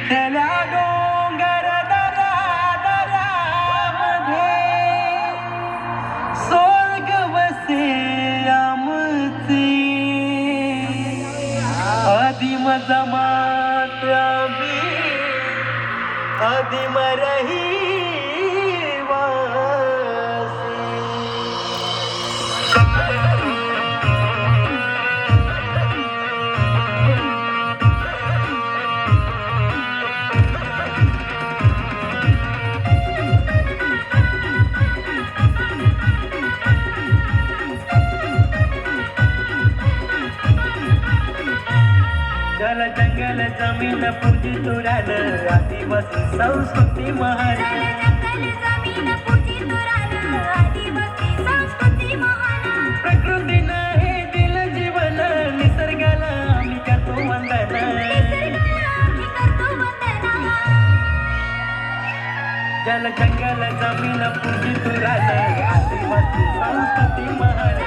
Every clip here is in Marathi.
विठ्ठल्या डोंगर दऱ्यामध्ये स्वर्ग वसे आमचे आदिम जमात आदिम रहिवासी जल जंगल जमीन पूजी तुरान आदिवासी संस्कृती महान प्रकृती हे दिल जीवन निसर्गाला आम्ही करतो वंदन जल जंगल जमीन पूजी तुरान आदिवासी संस्कृती महान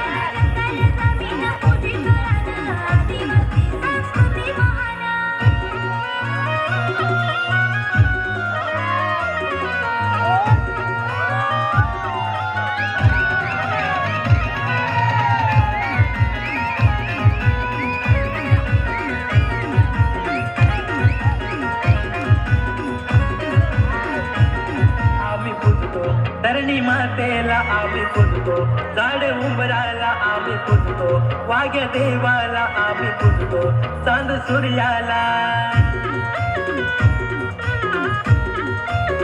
धरणी मातेला आम्ही पूजतो झाड उंबराला आम्ही पूजतो वाघ देवाला आम्ही पूजतो चांद सूर्याला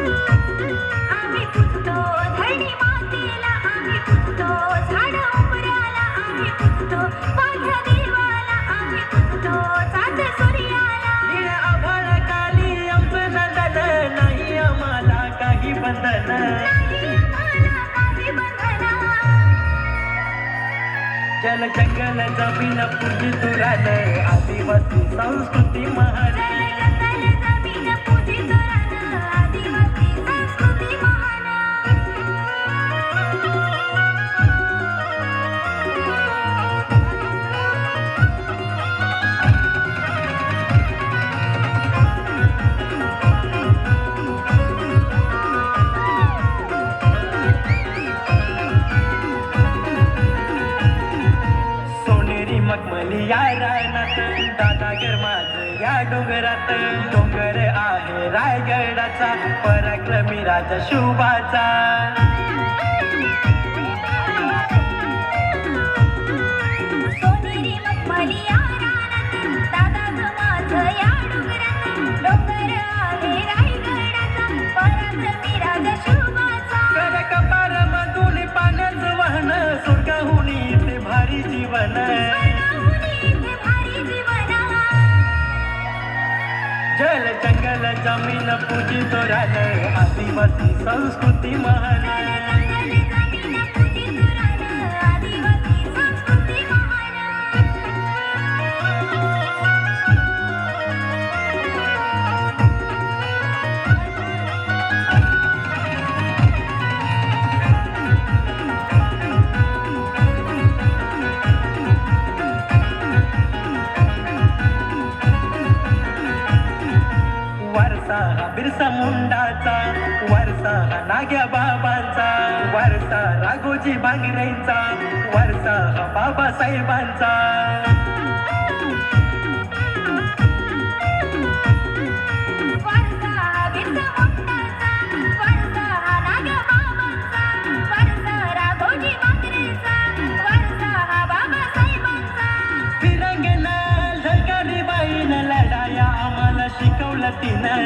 आम्ही पूजतो धरणी मातेला आम्ही पूजतो झाड उंबराला आम्ही पूजतो वाघ देवाला आम्ही पूजतो चांद सूर्याला निळ आभाळ खाली आमचं नंदन नाही आम्हाला काही बंधन जल जंगल जमीन पूजी तुरान आदिवासी संस्कृती महान मखमली या रानात दादागर माझ या डोंगरात डोंगर आहे रायगडाचा पराक्रमी राजा शुभाचा सोनेरी मखमली या रानात दादागर माझ या डोंगरात डोंगर आहे रायगडाचा पराक्रमी राजा शुभाचा कर कपार मधून पाण्याचं वाहन स्वर्गाहून ते भारी जीवन जल जंगल जमीन पूजी तोरान आदिवासी संस्कृती महान वारसा हा बिरसा मुंडाचा वारसा हा नाग्या बाबांचा वारसा राघोजी बांगरेंचा वारसा हा बाबासाहेबांचा तिरंगना झळकाली बाईनं लढाया आम्हाला शिकवलं तिनं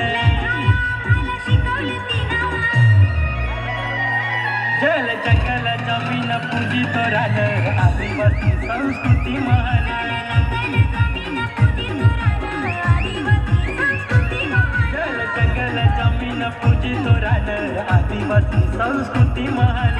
जल जंगल जमीन पूजी तोरान आदिवासी संस्कृती महान जल जंगल जमीन पूजी तोरान आदिवासी संस्कृती महान